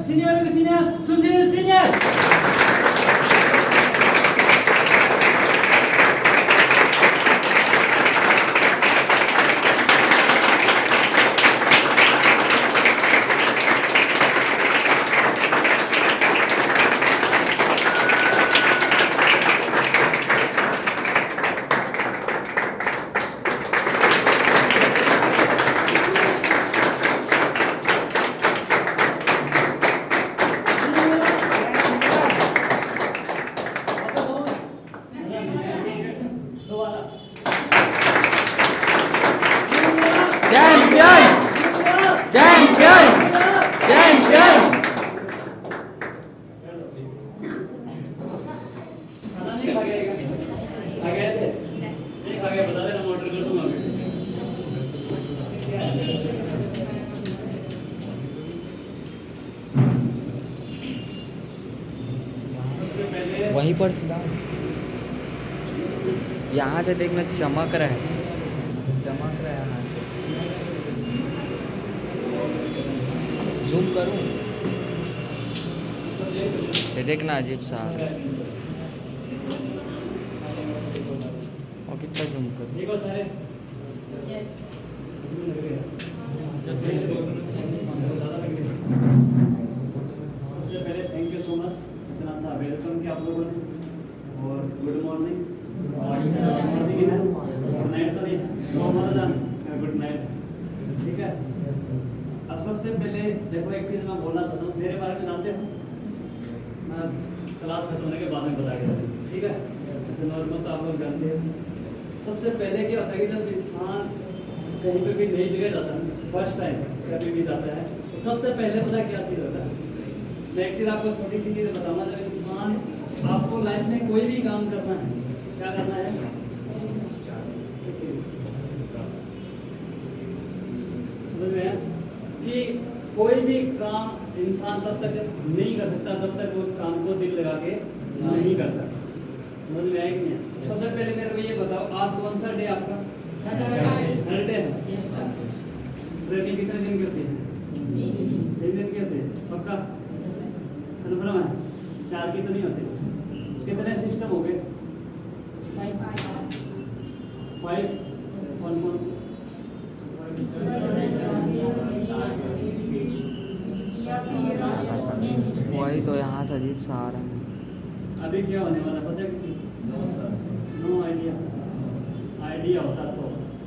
Senior ke senior, Susil senior. Champion! Champion! Champion! खाना नहीं खा गया खा गए थे नहीं खा गया बता देना मैं ऑर्डर कर दूंगा वहीं पर सीधा यहाँ से देखना चमक रहा है यहाँ से जूम करूँ ये देखना अजीब सा और कितना जूम करूँ देखो सारे सबसे पहले थैंक यू सो मच इतना सा वेलकम किया आप लोगों ने और गुड मॉर्निंग मॉर्निंग है गुड नाइट तो नहीं गुड नाइट ठीक है। अब सबसे पहले देखो एक चीज मैं बोलना चाहता हूँ मेरे बारे में जानते हो मैं क्लास खत्म होने के बाद में बता गया ठीक है जैसे नॉर्मल तो आप लोग जानते हैं। सबसे पहले क्या होता है कि जब इंसान कहीं पे भी नई जगह जाता है फर्स्ट टाइम कभी भी जाता है तो सबसे पहले पता क्या चीज़ होता है। मैं एक चीज़ आपको छोटी सी चीज़ बताऊंगा जब इंसान आपको लाइफ में कोई भी काम करना है क्या करना है समझ में आया कि कोई भी काम इंसान तब तक नहीं कर सकता जब तक उस काम को दिल लगा के नहीं करता। समझ में आया कि नहीं। सबसे पहले मेरे को ये बताओ आज कौन सा डे आपका सैटरडे है ट्रेनिंग कितने दिन की होती है 3 दिन की होती है पक्का कन्फर्म है 4 की तो नहीं होती। कितने सिस्टम हो गए 5 कौन वही तो यहाँ से अजीब सा आ रहा है। अभी क्या होने वाला पता है किसी नो आइडिया होता तो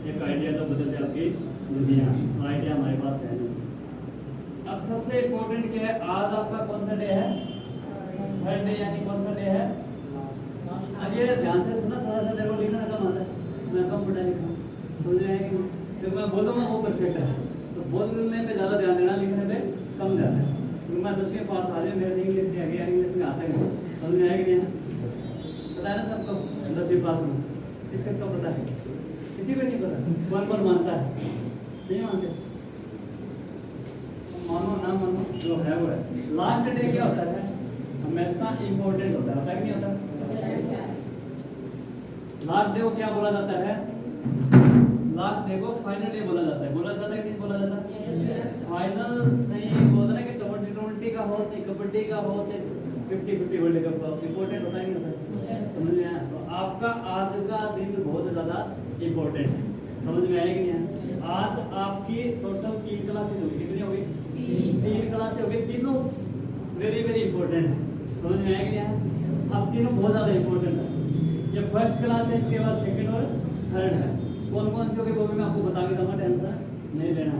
एक आइडिया तो बदल दे आपकी दुनिया आइडिया हमारे पास है नहीं। अब सबसे इम्पोर्टेंट क्या है आज आपका कौन सा डे है थर्ड डे यानी कौन सा डे है। अब ये ध्यान से सुना थोड़ा सा देखो लिखना कम आता है मैं कम पढ़ा लिखा समझ रहे हैं कि सिर्फ मैं बोलूँगा वो परफेक्ट है तो बोलने पे ज़्यादा ध्यान देना लिखने पे कम जाता है। क्योंकि मैं 10वीं पास आ जाए मेरे से इंग्लिश नहीं आ गया इंग्लिश में आता है समझ में आएगा नहीं पता है ना सबको 10वीं पास में किसका पता है किसी को नहीं पता कौन कौन मानता है नहीं मानते मानो ना मानो जो है वो है। लास्ट डे क्या होता है हमेशा इम्पोर्टेंट होता है कि नहीं होता। लास्ट डे को क्या बोला जाता है लास्ट डे को फाइनल डे बोला जाता है कि बोला जाता है फाइनल सही बोलते हैं कि 2020 का हो चाहे कबड्डी का हो चाहे 50-50 वर्ल्ड कप का इम्पोर्टेंट होता है नहीं होता है समझ में आया। तो आपका आज का दिन बहुत ज़्यादा इम्पोर्टेंट है समझ में आएगी नहीं। आज आपकी टोटल 3 क्लासेज होगी कितनी होगी 3 क्लासेज होगी तीनों वेरी वेरी इंपॉर्टेंट है समझ में आएगी नहीं। अब तीनों बहुत ज़्यादा इंपॉर्टेंट है ये फर्स्ट क्लास है इसके बाद सेकंड और थर्ड है कौन कौन सी होगी वो भी मैं आपको बता के दूंगा टेंशन नहीं लेना।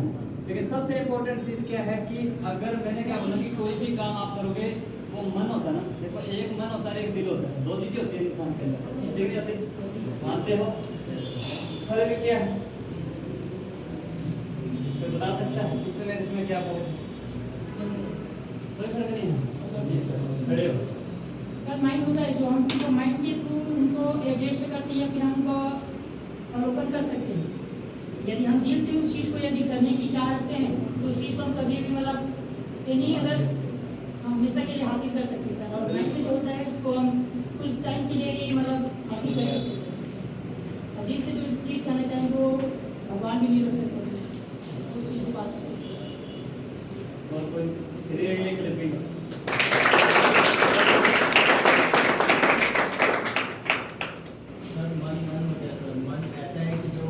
लेकिन सबसे इम्पोर्टेंट चीज़ क्या है कि अगर मैंने क्या बोला कि कोई भी काम आप करोगे वो मन होता है ना देखो एक मन होता है एक दिल होता है 2 चीज़ें होती है इंसान के अंदर ठीक है कहाँ से हो फर्क क्या है तो बता सकता है इसमें क्या बोल कोई फर्क नहीं है जी सर खड़े हो सर माइंड होता है जो हम सिर्फ माइंड के थ्रू उनको एडजस्ट करते हैं या फिर हम उनको अवलोकन कर सकते हैं। यदि हम दिल से उस चीज़ को यदि करने की चाह रखते हैं तो उस चीज़ को हम कभी भी मतलब यानी अगर हमेशा के लिए हासिल कर सकते हैं सर। और माइंड में जो होता है उसको हम कुछ टाइम के लिए ही मतलब हासिल कर सकते हैं सर। और दिल से जो चीज़ करना चाहें वो भगवान भी नहीं रोक सकते उस चीज़ को पास कर सकते। और कोई चलिए ये क्लिपिंग सर मन मन हो गया सर। मन ऐसा है कि जो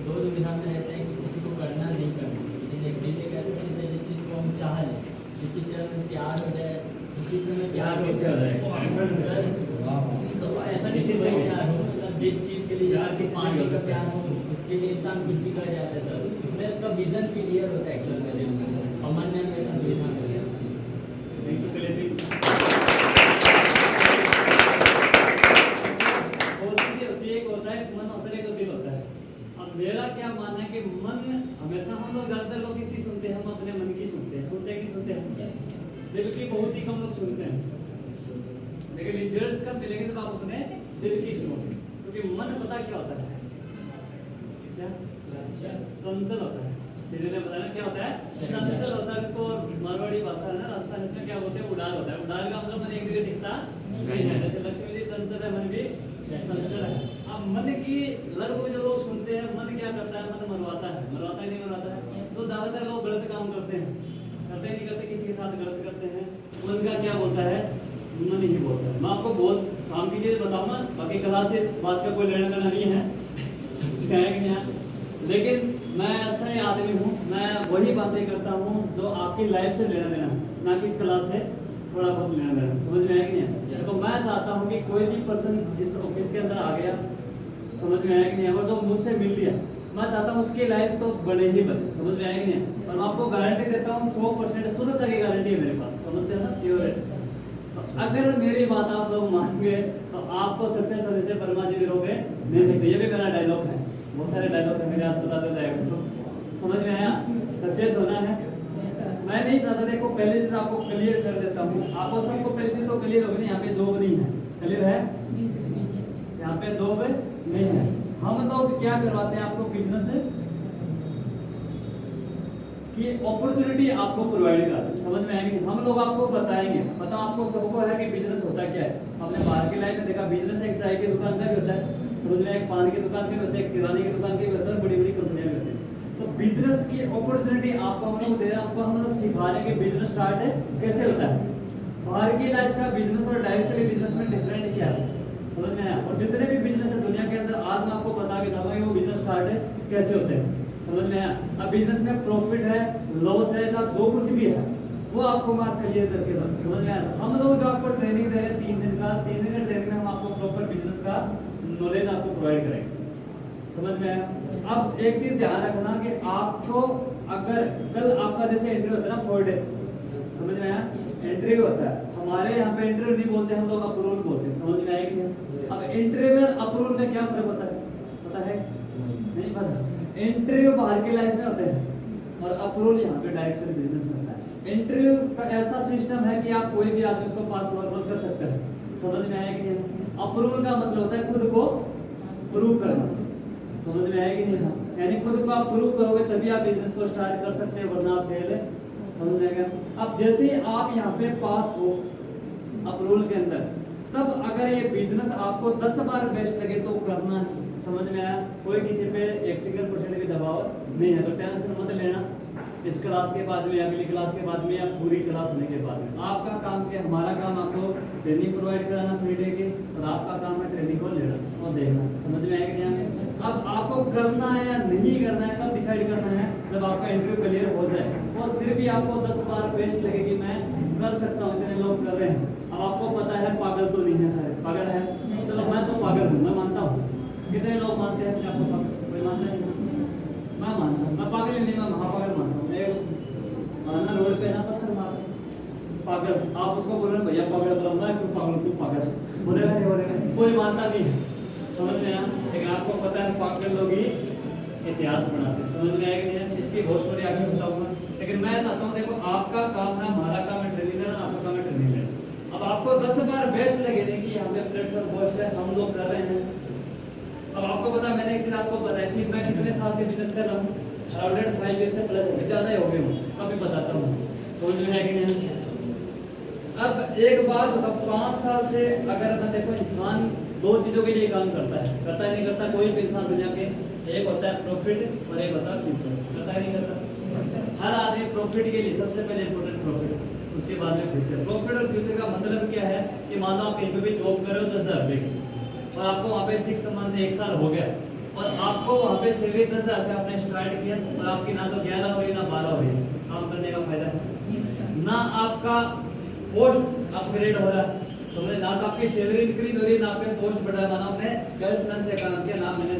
दो दुविधा में रहता है कि किसी को करना नहीं करना, लेकिन एक दिल एक ऐसी चीज़ है जिस चीज़ को हम चाह लें, जिस चीज़ में प्यार हो जाए, जिस चीज़ में प्यार कैसे हो जाए? तो ऐसा नहीं इसी से प्यार हो, मतलब जिस चीज़ के लिए प्यार जैसे किसी से पानी भी हो का सकता प्यार हो, उसके लिए इंसान कुछ भी कर जाता है सर। उसमें उसका विजन क्लियर होता है एक्चुअल में दिल में, और मन में हमेशा दुविधा में रहता है। क्लिपिंग एक होता है मन होता है, एक दिल होता है। अब मेरा क्या मानना है कि मन हमेशा हम लोग ज्यादातर लोग किसकी सुनते हैं? हम अपने मन की सुनते हैं। सुनते हैं कि सुनते हैं? दिल की बहुत ही कम लोग सुनते हैं, लेकिन रिजल्ट्स कब मिलेंगे जब आप अपने दिल की सुनोगे। क्योंकि मन पता क्या होता है? क्या चंचल होता है। सीधे ने बताया क्या होता है? चंचल होता है। इसको मारवाड़ी भाषा है ना, राजस्थान में क्या बोलते हैं? उड़ान होता है। उड़ान का मतलब मन एक जगह टिकता नहीं है। जैसे लक्ष्मी जी चंचल है, मन भी चंचल है। अब मन की लड़ को जो लोग सुनते हैं, मन क्या करता है? मन मरवाता है। मरवाता है नहीं मरवाता है? तो ज्यादातर लोग गलत काम करते हैं, करते नहीं करते, किसी के साथ गलत करते हैं। मन का क्या बोलता है? मन ही बोलता है। मैं आपको बहुत काम की चीज बताऊंगा, बाकी क्लास से इस बात का कोई लेना देना नहीं है समझ गए कि नहीं? लेकिन मैं ऐसा ही आदमी हूँ, मैं वही बातें करता हूँ जो आपकी लाइफ से लेना देना है, ना कि इस क्लास से थोड़ा बहुत लेना देना। समझ में आया कि नहीं? तो मैं चाहता हूँ कि कोई भी पर्सन इस ऑफिस के अंदर आ गया, समझ में आया कि नहीं? और जो मुझसे मिल लिया, मैं चाहता हूँ उसकी लाइफ तो बड़े ही बने। समझ में आया कि नहीं? और मैं आपको गारंटी देता हूँ 100% शुद्धता की गारंटी है मेरे पास। समझते हैं ना? प्योर है। तो अगर मेरी बात आप लोग मान गए तो आपको सक्सेस होने से परमा जी भी रोके नहीं सकते। ये भी मेरा डायलॉग है, बहुत सारे डायलॉग है मेरे, आज पता चल जाएगा। तो समझ में आया? सक्सेस होना है। मैं नहीं चाहता, देखो पहले चीज आपको क्लियर कर देता हूँ। आपको सबको पहले चीज तो क्लियर होगी, यहाँ पे जॉब नहीं है। क्लियर है? यहाँ पे जॉब नहीं है। हम लोग क्या करवाते हैं आपको? बिजनेस की अपॉर्चुनिटी आपको प्रोवाइड कराते हैं। समझ में आएगी? हम लोग आपको बताएंगे, पता आपको सबको है कि बिजनेस होता क्या है। आपने बाहर की लाइफ में देखा, बिजनेस एक चाय की दुकान का भी होता है, समझ में, एक पान की दुकान का भी होता है, एक किराने की दुकान का भी होता है, बड़ी बड़ी कंपनियां भी होती है। तो बिजनेस की अपॉर्चुनिटी आपको हम लोग दे रहे हैं, आपको हम लोग सिखा रहे हैं कि बिजनेस स्टार्ट है कैसे होता है। बाहर की लाइफ का बिजनेस और डायरेक्ट से बिजनेस में डिफरेंट क्या है? समझ में आया? और जितने भी बिजनेस है दुनिया के अंदर, आज मैं आपको बता के जाऊंगा वो बिजनेस स्टार्ट है कैसे होते हैं। समझ में आया? अब बिजनेस में प्रॉफिट है, लॉस है, जो कुछ भी है वो आपको मैं क्लियर करके दूं। समझ में आया? हम लोग जो आपको ट्रेनिंग दे रहे हैं 3 दिन का, 3 दिन का ट्रेनिंग में हम आपको प्रॉपर बिजनेस का नॉलेज आपको प्रोवाइड करेंगे। समझ में आया? अब एक चीज ध्यान रखना कि आपको अगर कल आपका जैसे इंटरव्यू होता है ना 4 डे, समझ में आया? इंटरव्यू होता है, हमारे यहाँ पे इंटरव्यू नहीं बोलते, हम लोग अप्रूवल बोलते हैं। समझ में आया कि नहीं? अब इंटरव्यू में अप्रूवल में क्या फर्क होता है? पता है? नहीं पता? इंटरव्यू बाहर की लाइफ में होते हैं और अप्रूवल यहाँ पे डायरेक्ट बिजनेस में होता है। इंटरव्यू का ऐसा सिस्टम है कि आप कोई भी आदमी उसको पास नॉर्मल कर सकते हैं। समझ में आया कि नहीं? अप्रूवल का मतलब होता है खुद को प्रूव करना। समझ में आया कि नहीं? यानी खुद को आप प्रूव करोगे तभी आप बिजनेस को स्टार्ट कर सकते हैं, वरना आप फेल है। समझ में आएगा? अब जैसे ही आप यहाँ पे पास हो अप्रूवल के अंदर, तब अगर ये बिजनेस आपको 10 बार बेस्ट लगे तो करना। समझ में आया? कोई किसी पे 1% भी दबाव नहीं है, तो टेंशन मत लेना। इस क्लास के बाद में, अगली क्लास के बाद में, या पूरी क्लास होने के बाद में आपका काम क्या? हमारा काम आपको ट्रेनिंग प्रोवाइड कराना 3 डे की, और आपका काम है ट्रेनिंग को लेना और देखना। समझ में आएगा क्या? अब आपको करना है या नहीं करना है कब डिसाइड करना है? जब आपका इंटरव्यू क्लियर हो जाए और फिर भी आपको 10 बार बेस्ट लगे कि मैं कर सकता हूँ, इतने लोग कर रहे हैं। अब आपको पता है पागल तो नहीं है सारे, पागल है? चलो मैं तो पागल हूँ, मैं मानता हूँ। कितने लोग मानते हैं आपको पागल? कोई मानता नहीं? मैं मानता हूँ, मैं पागल नहीं, मैं महापागल मानता हूँ। ना रोड पे ना पत्थर मार पागल, आप उसको बोल रहे हैं भैया पागल, बोला मैं पागल, तू पागल बोलेगा नहीं बोलेगा? कोई मानता नहीं है। समझ में आया? लेकिन आपको पता है पागल लोग ही इतिहास बनाते हैं। समझ में आएगा नहीं? इसकी बहुत स्टोरी आगे बताऊंगा, लेकिन मैं चाहता हूँ देखो आपका काम है, हमारा काम है ट्रेनिंग देना, आपका काम है ट्रेनिंग लेना। अब आपको 10 बार बेस्ट लगे नहीं कि हमें प्लेटफॉर्म बेस्ट है, हम लोग कर रहे हैं। अब आपको पता, मैंने एक चीज आपको बताई थी, मैं कितने साल से बिजनेस कर रहा हूँ, अराउंड 5 ईयर से प्लस हो, ज्यादा ही हो गए हूँ, अभी बताता हूँ। समझ में है कि नहीं? अब एक बात बताओ, 5 साल से अगर मैं देखो, इंसान 2 चीजों के लिए काम करता है, करता है नहीं करता? कोई भी इंसान दुनिया के, एक होता है प्रॉफिट और एक होता है फ्यूचर। करता है नहीं करता? हर आदमी प्रॉफिट के लिए सबसे पहले इंपॉर्टेंट प्रॉफिट, उसके बाद में फ्यूचर। प्रॉफिट और फ्यूचर का मतलब क्या है कि मान लो आप कहीं पे भी जॉब कर रहे हो 10,000 रुपये की, और आपको वहाँ पे 6 मंथ 1 साल हो गया, और आपको वहाँ पे सैलरी 10,000 से आपने स्टार्ट किया, और आपकी ना तो 11 हो रही ना 12 हो रही, काम करने का फायदा है ना, आपका पोस्ट अपग्रेड हो रहा है, समझे ना, तो आपकी सैलरी इंक्रीज हो रही है ना, आपके पोस्ट बढ़ रहा है, ना आपने सेल्समैन से काम किया ना मैनेजर